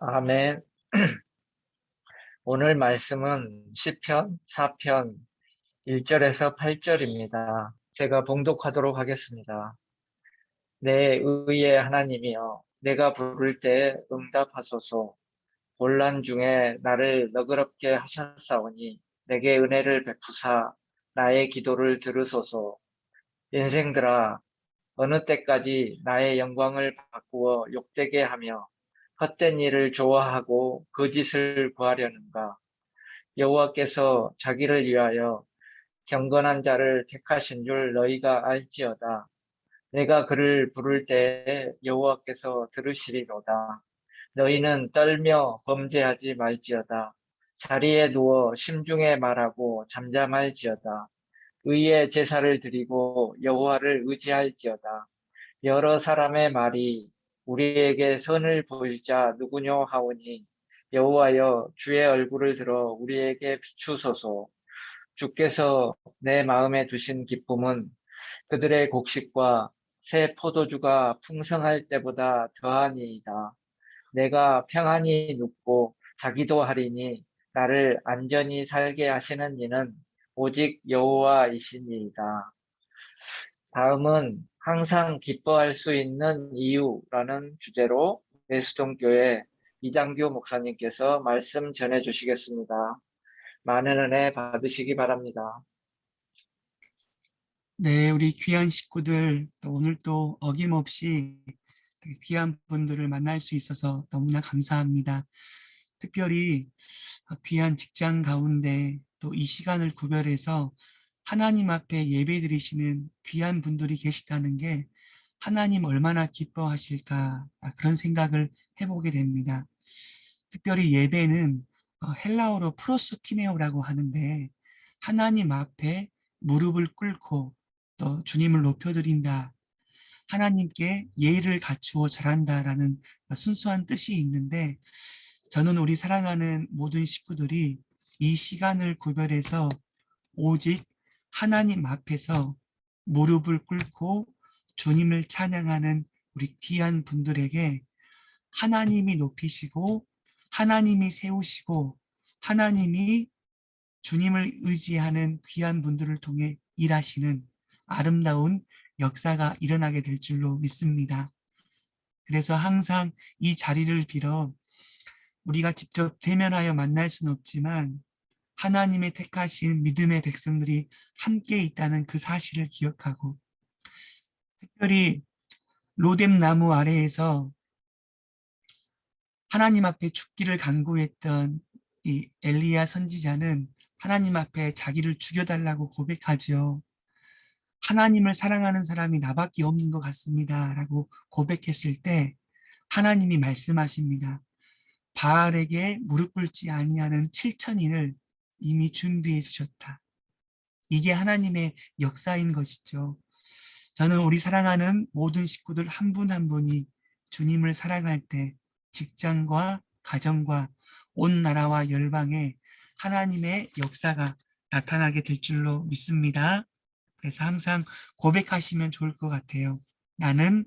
아멘. 오늘 말씀은 시편 4편 1절에서 8절입니다. 제가 봉독하도록 하겠습니다. 내 의의 하나님이여, 내가 부를 때 응답하소서. 혼란 중에 나를 너그럽게 하셨사오니 내게 은혜를 베푸사 나의 기도를 들으소서. 인생들아, 어느 때까지 나의 영광을 바꾸어 욕되게 하며 헛된 일을 좋아하고 거짓을 구하려는가? 여호와께서 자기를 위하여 경건한 자를 택하신 줄 너희가 알지어다. 내가 그를 부를 때에 여호와께서 들으시리로다. 너희는 떨며 범죄하지 말지어다. 자리에 누워 심중에 말하고 잠잠할지어다. 의의 제사를 드리고 여호와를 의지할지어다. 여러 사람의 말이 우리에게 선을 보일 자 누구뇨 하오니 여호와여 주의 얼굴을 들어 우리에게 비추소서. 주께서 내 마음에 두신 기쁨은 그들의 곡식과 새 포도주가 풍성할 때보다 더하니이다. 내가 평안히 눕고 자기도 하리니 나를 안전히 살게 하시는 이는 오직 여호와이시니이다. 다음은 항상 기뻐할 수 있는 이유라는 주제로 내수동교회 이장교 목사님께서 말씀 전해 주시겠습니다. 많은 은혜 받으시기 바랍니다. 네, 우리 귀한 식구들, 또 오늘 또 어김없이 되게 귀한 분들을 만날 수 있어서 너무나 감사합니다. 특별히 귀한 직장 가운데 또 이 시간을 구별해서 하나님 앞에 예배 드리시는 귀한 분들이 계시다는 게 하나님 얼마나 기뻐하실까, 그런 생각을 해보게 됩니다. 특별히 예배는 헬라어로 프로스키네오라고 하는데 하나님 앞에 무릎을 꿇고 또 주님을 높여드린다, 하나님께 예의를 갖추어 절한다라는 순수한 뜻이 있는데, 저는 우리 사랑하는 모든 식구들이 이 시간을 구별해서 오직 하나님 앞에서 무릎을 꿇고 주님을 찬양하는 우리 귀한 분들에게 하나님이 높이시고 하나님이 세우시고 하나님이 주님을 의지하는 귀한 분들을 통해 일하시는 아름다운 역사가 일어나게 될 줄로 믿습니다. 그래서 항상 이 자리를 빌어 우리가 직접 대면하여 만날 수는 없지만 하나님의 택하신 믿음의 백성들이 함께 있다는 그 사실을 기억하고, 특별히 로뎀 나무 아래에서 하나님 앞에 죽기를 간구했던 이 엘리야 선지자는 하나님 앞에 자기를 죽여달라고 고백하죠. 하나님을 사랑하는 사람이 나밖에 없는 것 같습니다 라고 고백했을 때 하나님이 말씀하십니다. 바알에게 무릎 꿇지 아니하는 7천인을 이미 준비해 주셨다. 이게 하나님의 역사인 것이죠. 저는 우리 사랑하는 모든 식구들 한 분 한 분이 주님을 사랑할 때 직장과 가정과 온 나라와 열방에 하나님의 역사가 나타나게 될 줄로 믿습니다. 그래서 항상 고백하시면 좋을 것 같아요. 나는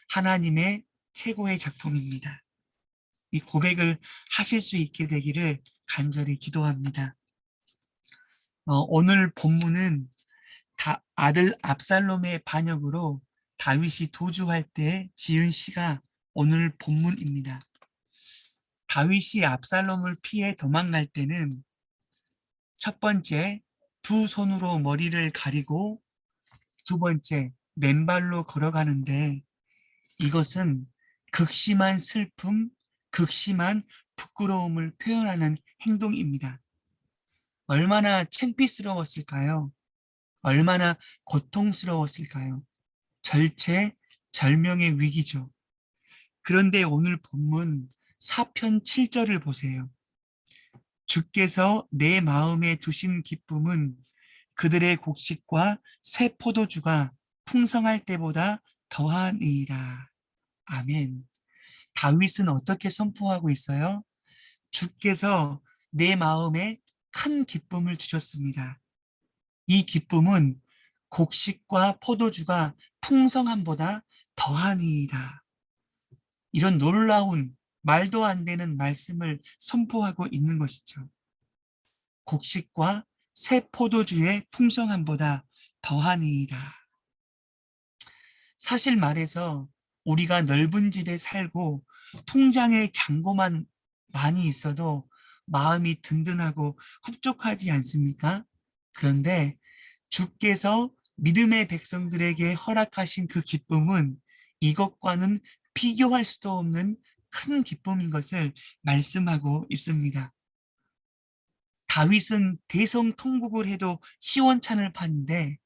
하나님의 최고의 작품입니다. 이 고백을 하실 수 있게 되기를 간절히 기도합니다. 오늘 본문은 아들 압살롬의 반역으로 다윗이 도주할 때 지은 시가 오늘 본문입니다. 다윗이 압살롬을 피해 도망갈 때는 첫 번째, 두 손으로 머리를 가리고 두 번째, 맨발로 걸어가는데 이것은 극심한 슬픔, 극심한 부끄러움을 표현하는 행동입니다. 얼마나 창피스러웠을까요? 얼마나 고통스러웠을까요? 절체, 절명의 위기죠. 그런데 오늘 본문 4편 7절을 보세요. 주께서 내 마음에 두신 기쁨은 그들의 곡식과 새 포도주가 풍성할 때보다 더하니이다. 아멘. 다윗은 어떻게 선포하고 있어요? 주께서 내 마음에 큰 기쁨을 주셨습니다. 이 기쁨은 곡식과 포도주가 풍성함보다 더하니이다. 이런 놀라운 말도 안 되는 말씀을 선포하고 있는 것이죠. 곡식과 새 포도주의 풍성함보다 더하니이다. 사실 말해서 우리가 넓은 집에 살고 통장에 잔고만 많이 있어도 마음이 든든하고 흡족하지 않습니까? 그런데 주께서 믿음의 백성들에게 허락하신 그 기쁨은 이것과는 비교할 수도 없는 큰 기쁨인 것을 말씀하고 있습니다. 다윗은 대성통곡을 해도 시원찮을 판인데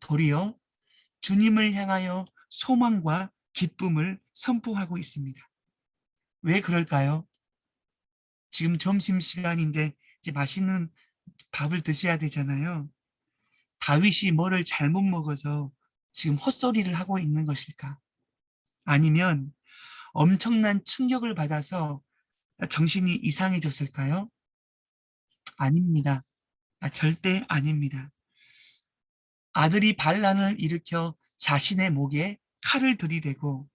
도리어 주님을 향하여 소망과 기쁨을 선포하고 있습니다. 왜 그럴까요? 지금 점심시간인데 이제 맛있는 밥을 드셔야 되잖아요. 다윗이 뭐를 잘못 먹어서 지금 헛소리를 하고 있는 것일까? 아니면 엄청난 충격을 받아서 정신이 이상해졌을까요? 아닙니다. 절대 아닙니다. 아들이 반란을 일으켜 자신의 목에 칼을 들이대고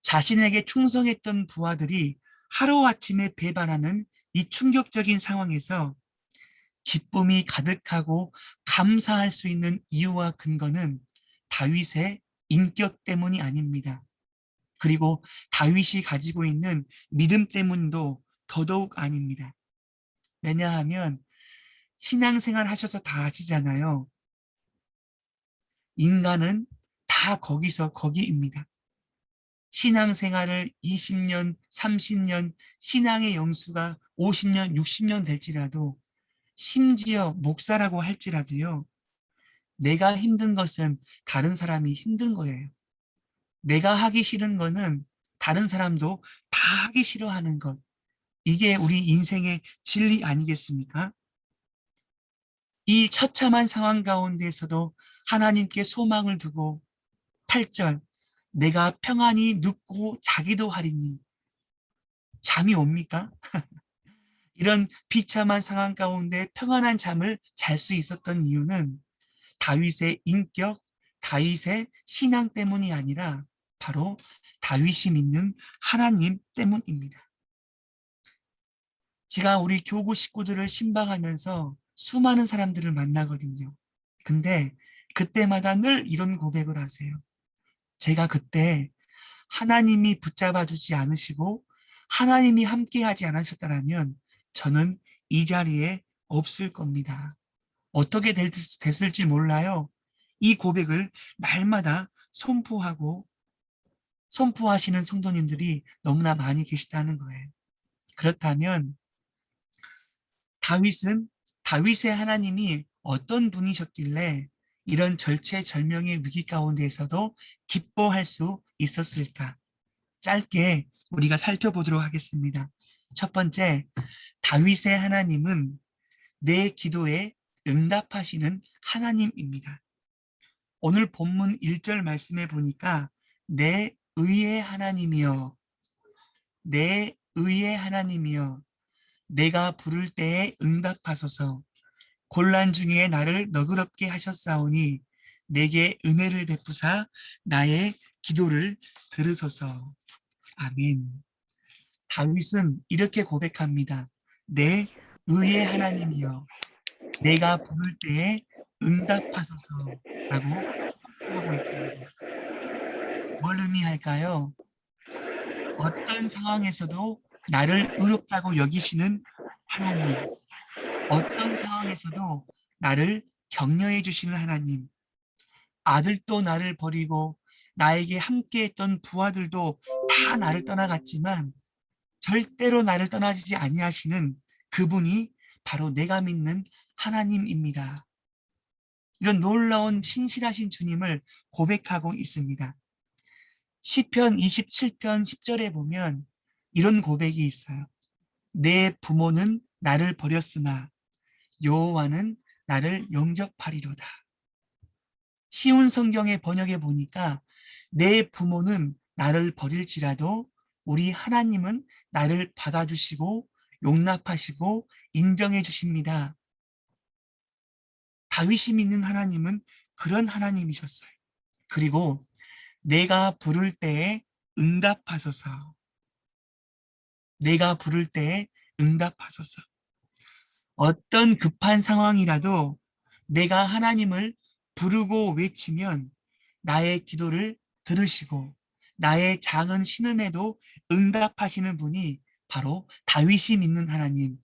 자신에게 충성했던 부하들이 하루아침에 배반하는 이 충격적인 상황에서 기쁨이 가득하고 감사할 수 있는 이유와 근거는 다윗의 인격 때문이 아닙니다. 그리고 다윗이 가지고 있는 믿음 때문도 더더욱 아닙니다. 왜냐하면 신앙생활 하셔서 다 아시잖아요. 인간은 다 거기서 거기입니다. 신앙생활을 20년, 30년, 신앙의 영수가 50년, 60년 될지라도 심지어 목사라고 할지라도요. 내가 힘든 것은 다른 사람이 힘든 거예요. 내가 하기 싫은 거는 다른 사람도 다 하기 싫어하는 것. 이게 우리 인생의 진리 아니겠습니까? 이 처참한 상황 가운데서도 하나님께 소망을 두고 8절 내가 평안히 눕고 자기도 하리니 잠이 옵니까? 이런 비참한 상황 가운데 평안한 잠을 잘 수 있었던 이유는 다윗의 인격, 다윗의 신앙 때문이 아니라 바로 다윗이 믿는 하나님 때문입니다. 제가 우리 교구 식구들을 신방하면서 수많은 사람들을 만나거든요. 근데 그때마다 늘 이런 고백을 하세요. 제가 그때 하나님이 붙잡아 주지 않으시고 하나님이 함께하지 않으셨다면 저는 이 자리에 없을 겁니다. 어떻게 됐을지 몰라요. 이 고백을 날마다 선포하시는 성도님들이 너무나 많이 계시다는 거예요. 그렇다면 다윗의 하나님이 어떤 분이셨길래 이런 절체절명의 위기 가운데에서도 기뻐할 수 있었을까? 짧게 우리가 살펴보도록 하겠습니다. 첫 번째, 다윗의 하나님은 내 기도에 응답하시는 하나님입니다. 오늘 본문 1절 말씀에 보니까 내 의의 하나님이여, 내 의의 하나님이여, 내가 부를 때에 응답하소서. 곤란 중에 나를 너그럽게 하셨사오니 내게 은혜를 베푸사 나의 기도를 들으소서. 아멘. 다윗은 이렇게 고백합니다. 내 의의 하나님이여, 내가 부를 때에 응답하소서라고 선포하고 있습니다. 뭘 의미할까요? 어떤 상황에서도 나를 의롭다고 여기시는 하나님, 어떤 상황에서도 나를 격려해 주시는 하나님, 아들도 나를 버리고 나에게 함께했던 부하들도 다 나를 떠나갔지만 절대로 나를 떠나지 아니하시는 그분이 바로 내가 믿는 하나님입니다. 이런 놀라운 신실하신 주님을 고백하고 있습니다. 시편 27편 10절에 보면 이런 고백이 있어요. 내 부모는 나를 버렸으나 여호와는 나를 영접하리로다. 쉬운 성경의 번역에 보니까 내 부모는 나를 버릴지라도 우리 하나님은 나를 받아주시고 용납하시고 인정해 주십니다. 다윗이 믿는 하나님은 그런 하나님이셨어요. 그리고 내가 부를 때에 응답하소서. 내가 부를 때에 응답하소서. 어떤 급한 상황이라도 내가 하나님을 부르고 외치면 나의 기도를 들으시고 나의 작은 신음에도 응답하시는 분이 바로 다윗이 믿는 하나님,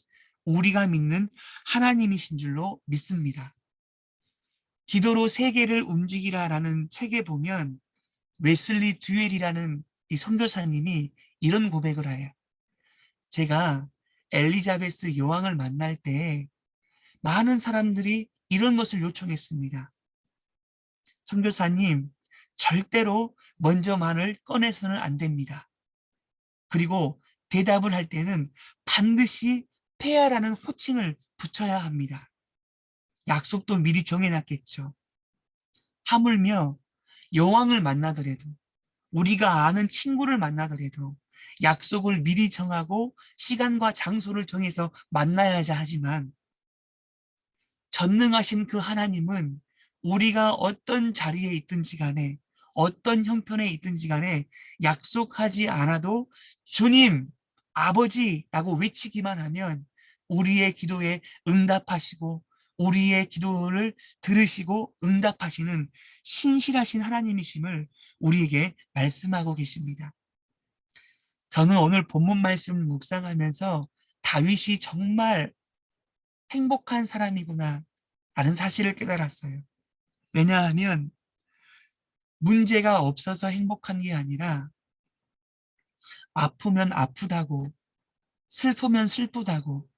우리가 믿는 하나님이신 줄로 믿습니다. 기도로 세계를 움직이라라는 책에 보면 웨슬리 듀엘이라는 이 선교사님이 이런 고백을 해요. 제가 엘리자베스 여왕을 만날 때 많은 사람들이 이런 것을 요청했습니다. 선교사님, 절대로 먼저 말을 꺼내서는 안 됩니다. 그리고 대답을 할 때는 반드시 폐하라는 호칭을 붙여야 합니다. 약속도 미리 정해놨겠죠. 하물며 여왕을 만나더라도 우리가 아는 친구를 만나더라도 약속을 미리 정하고 시간과 장소를 정해서 만나야자 하지만 전능하신 그 하나님은 우리가 어떤 자리에 있든지 간에 어떤 형편에 있든지 간에 약속하지 않아도 주님, 아버지라고 외치기만 하면 우리의 기도에 응답하시고 우리의 기도를 들으시고 응답하시는 신실하신 하나님이심을 우리에게 말씀하고 계십니다. 저는 오늘 본문 말씀을 묵상하면서 다윗이 정말 행복한 사람이구나 라는 사실을 깨달았어요. 왜냐하면 문제가 없어서 행복한 게 아니라 아프면 아프다고, 슬프면 슬프다고,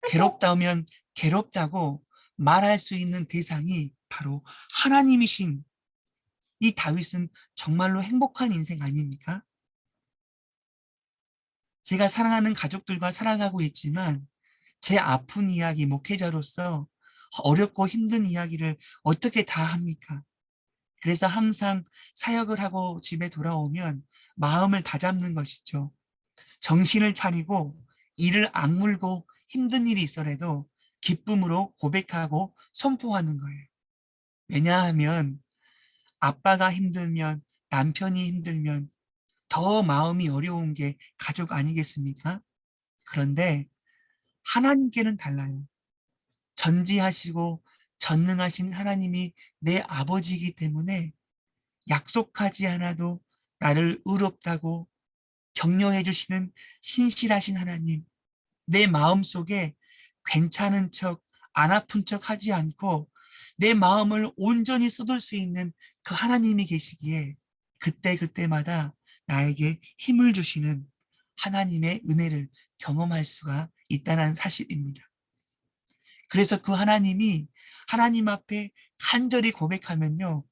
괴롭다면 괴롭다고 말할 수 있는 대상이 바로 하나님이신 이 다윗은 정말로 행복한 인생 아닙니까? 제가 사랑하는 가족들과 살아가고 있지만 제 아픈 이야기 목회자로서 어렵고 힘든 이야기를 어떻게 다 합니까? 그래서 항상 사역을 하고 집에 돌아오면 마음을 다잡는 것이죠. 정신을 차리고 이를 악물고 힘든 일이 있어라도 기쁨으로 고백하고 선포하는 거예요. 왜냐하면 아빠가 힘들면 남편이 힘들면 더 마음이 어려운 게 가족 아니겠습니까? 그런데 하나님께는 달라요. 전지하시고 전능하신 하나님이 내 아버지이기 때문에 약속하지 않아도 나를 의롭다고 격려해 주시는 신실하신 하나님, 내 마음속에 괜찮은 척, 안 아픈 척 하지 않고 내 마음을 온전히 쏟을 수 있는 그 하나님이 계시기에 그때그때마다 나에게 힘을 주시는 하나님의 은혜를 경험할 수가 있다는 사실입니다. 그래서 그 하나님이 하나님 앞에 간절히 고백하면요.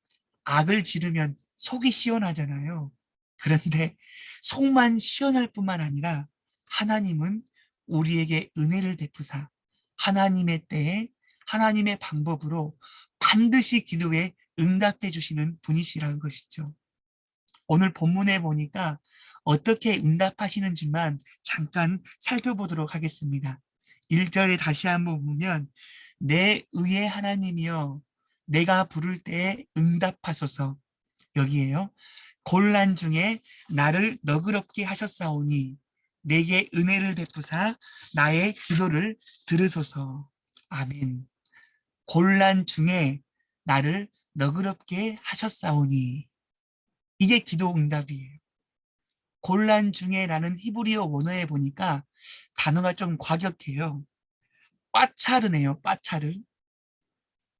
악을 지르면 속이 시원하잖아요. 그런데 속만 시원할 뿐만 아니라 하나님은 우리에게 은혜를 베푸사 하나님의 때에 하나님의 방법으로 반드시 기도에 응답해 주시는 분이시라는 것이죠. 오늘 본문에 보니까 어떻게 응답하시는지만 잠깐 살펴보도록 하겠습니다. 1절에 다시 한번 보면 내 의의 하나님이여 내가 부를 때에 응답하소서. 여기에요. 곤란 중에 나를 너그럽게 하셨사오니 내게 은혜를 베푸사 나의 기도를 들으소서. 아멘. 곤란 중에 나를 너그럽게 하셨사오니 이게 기도 응답이에요. 곤란 중에라는 히브리어 원어에 보니까 단어가 좀 과격해요. 빠차르네요. 빠차르.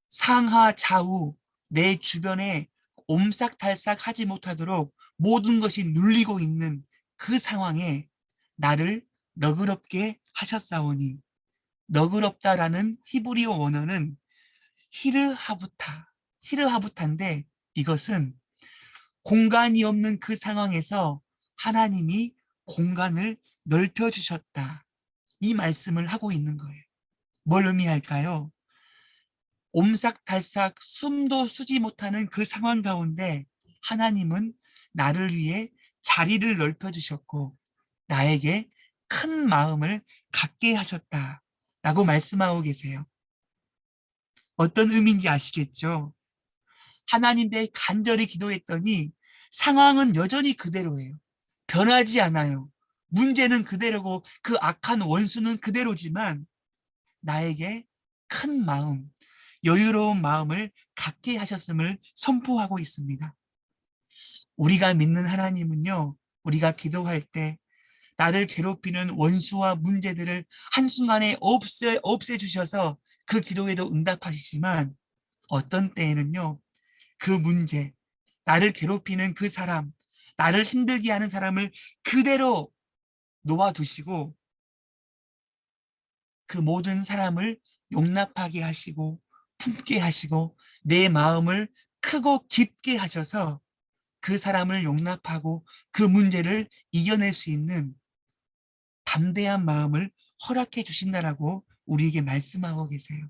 상하 좌우 내 주변에 옴싹달싹 하지 못하도록 모든 것이 눌리고 있는 그 상황에 나를 너그럽게 하셨사오니 너그럽다라는 히브리어 원어는 히르하부타인데 이것은 공간이 없는 그 상황에서 하나님이 공간을 넓혀주셨다. 이 말씀을 하고 있는 거예요. 뭘 의미할까요? 옴삭달싹 숨도 쉬지 못하는 그 상황 가운데 하나님은 나를 위해 자리를 넓혀주셨고 나에게 큰 마음을 갖게 하셨다. 라고 말씀하고 계세요. 어떤 의미인지 아시겠죠? 하나님께 간절히 기도했더니 상황은 여전히 그대로예요. 변하지 않아요. 문제는 그대로고 그 악한 원수는 그대로지만 나에게 큰 마음, 여유로운 마음을 갖게 하셨음을 선포하고 있습니다. 우리가 믿는 하나님은요, 우리가 기도할 때 나를 괴롭히는 원수와 문제들을 한순간에 없애주셔서 그 기도에도 응답하시지만 어떤 때에는요, 그 문제, 나를 괴롭히는 그 사람, 나를 힘들게 하는 사람을 그대로 놓아두시고 그 모든 사람을 용납하게 하시고 품게 하시고 내 마음을 크고 깊게 하셔서 그 사람을 용납하고 그 문제를 이겨낼 수 있는 담대한 마음을 허락해 주신다라고 우리에게 말씀하고 계세요.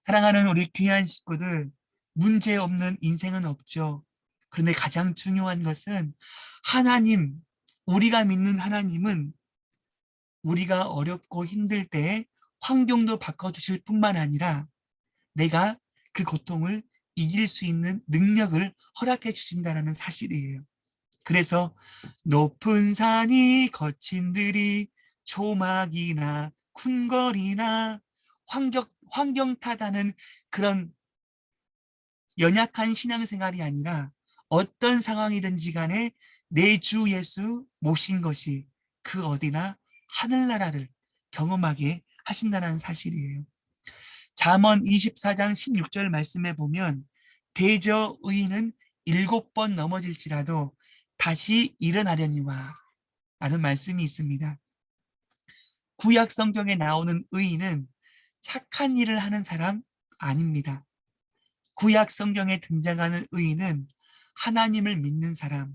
사랑하는 우리 귀한 식구들, 문제 없는 인생은 없죠. 그런데 가장 중요한 것은 하나님, 우리가 믿는 하나님은 우리가 어렵고 힘들 때에 환경도 바꿔주실 뿐만 아니라 내가 그 고통을 이길 수 있는 능력을 허락해 주신다는 사실이에요. 그래서 높은 산이 거친 들이 조막이나 쿵거리나 환경 타다는 그런 연약한 신앙생활이 아니라 어떤 상황이든지 간에 내 주 예수 모신 것이 그 어디나 하늘나라를 경험하게 하신다는 사실이에요. 잠언 24장 16절 말씀에 보면 대저 의인은 7번 넘어질지라도 다시 일어나려니와 라는 말씀이 있습니다. 구약 성경에 나오는 의인은 착한 일을 하는 사람 아닙니다. 구약 성경에 등장하는 의인은 하나님을 믿는 사람,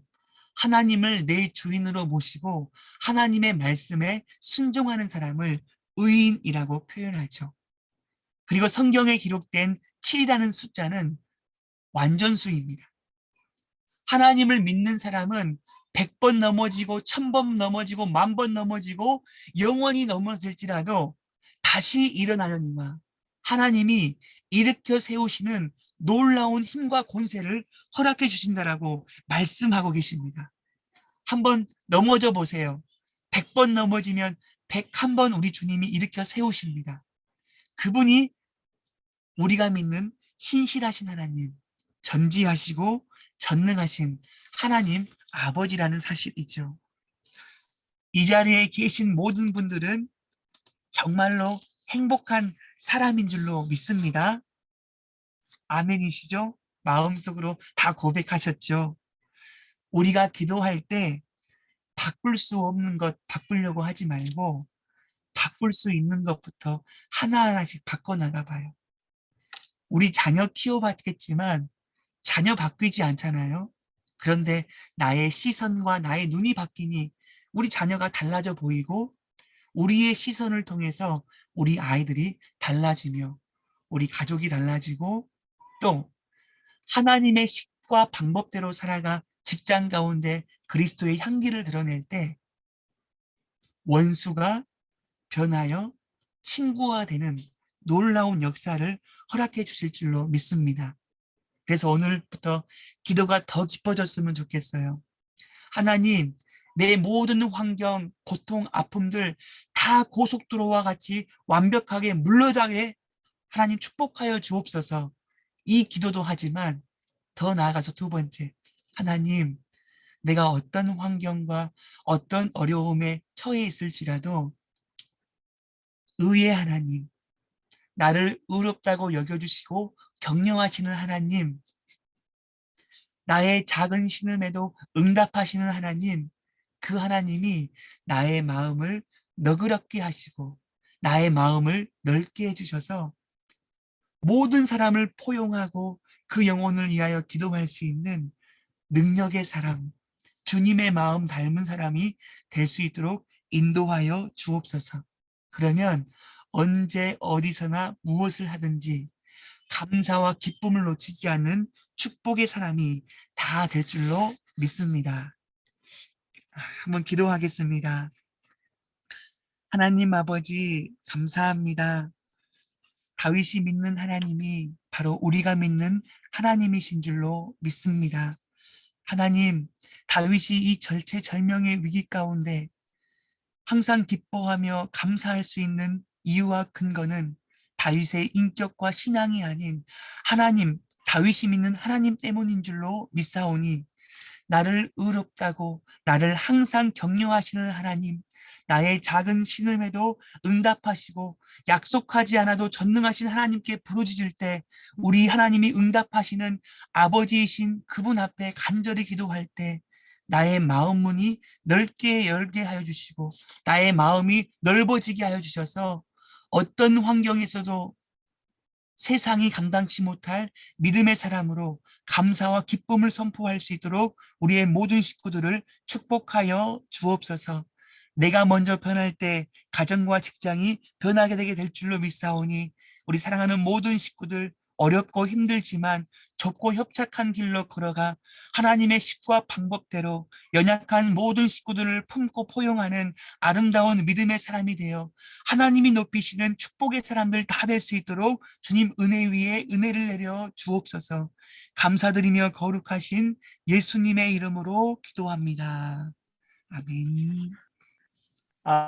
하나님을 내 주인으로 모시고 하나님의 말씀에 순종하는 사람을 의인이라고 표현하죠. 그리고 성경에 기록된 7이라는 숫자는 완전수입니다. 하나님을 믿는 사람은 100번 넘어지고 1000번 넘어지고 10,000번 넘어지고 영원히 넘어질지라도 다시 일어나려니와 하나님이 일으켜 세우시는 놀라운 힘과 권세를 허락해 주신다라고 말씀하고 계십니다. 한번 넘어져 보세요. 100번 넘어지면 101번 우리 주님이 일으켜 세우십니다. 그분이 우리가 믿는 신실하신 하나님, 전지하시고 전능하신 하나님 아버지라는 사실이죠. 이 자리에 계신 모든 분들은 정말로 행복한 사람인 줄로 믿습니다. 아멘이시죠? 마음속으로 다 고백하셨죠? 우리가 기도할 때 바꿀 수 없는 것 바꾸려고 하지 말고 바꿀 수 있는 것부터 하나하나씩 바꿔나가 봐요. 우리 자녀 키워봤겠지만 자녀 바뀌지 않잖아요. 그런데 나의 시선과 나의 눈이 바뀌니 우리 자녀가 달라져 보이고 우리의 시선을 통해서 우리 아이들이 달라지며 우리 가족이 달라지고 또 하나님의 식과 방법대로 살아가 직장 가운데 그리스도의 향기를 드러낼 때 원수가 변하여 친구가 되는 놀라운 역사를 허락해 주실 줄로 믿습니다. 그래서 오늘부터 기도가 더 깊어졌으면 좋겠어요. 하나님, 내 모든 환경, 고통, 아픔들 다 고속도로와 같이 완벽하게 물러가게 하나님 축복하여 주옵소서. 이 기도도 하지만 더 나아가서 두 번째, 하나님, 내가 어떤 환경과 어떤 어려움에 처해 있을지라도 의의 하나님, 나를 의롭다고 여겨주시고 격려하시는 하나님, 나의 작은 신음에도 응답하시는 하나님, 그 하나님이 나의 마음을 너그럽게 하시고 나의 마음을 넓게 해주셔서 모든 사람을 포용하고 그 영혼을 위하여 기도할 수 있는 능력의 사람, 주님의 마음 닮은 사람이 될 수 있도록 인도하여 주옵소서. 그러면 언제 어디서나 무엇을 하든지 감사와 기쁨을 놓치지 않는 축복의 사람이 다 될 줄로 믿습니다. 한번 기도하겠습니다. 하나님 아버지 감사합니다. 다윗이 믿는 하나님이 바로 우리가 믿는 하나님이신 줄로 믿습니다. 하나님, 다윗이 이 절체절명의 위기 가운데 항상 기뻐하며 감사할 수 있는 이유와 근거는 다윗의 인격과 신앙이 아닌 하나님, 다윗이 믿는 하나님 때문인 줄로 믿사오니 나를 의롭다고 나를 항상 격려하시는 하나님, 나의 작은 신음에도 응답하시고 약속하지 않아도 전능하신 하나님께 부르짖을 때 우리 하나님이 응답하시는 아버지이신 그분 앞에 간절히 기도할 때 나의 마음 문이 넓게 열게 하여 주시고 나의 마음이 넓어지게 하여 주셔서 어떤 환경에서도 세상이 감당치 못할 믿음의 사람으로 감사와 기쁨을 선포할 수 있도록 우리의 모든 식구들을 축복하여 주옵소서. 내가 먼저 변할 때 가정과 직장이 변하게 되게 될 줄로 믿사오니 우리 사랑하는 모든 식구들 어렵고 힘들지만 좁고 협착한 길로 걸어가 하나님의 식구와 방법대로 연약한 모든 식구들을 품고 포용하는 아름다운 믿음의 사람이 되어 하나님이 높이시는 축복의 사람들 다 될 수 있도록 주님 은혜 위에 은혜를 내려 주옵소서. 감사드리며 거룩하신 예수님의 이름으로 기도합니다. 아멘. 아,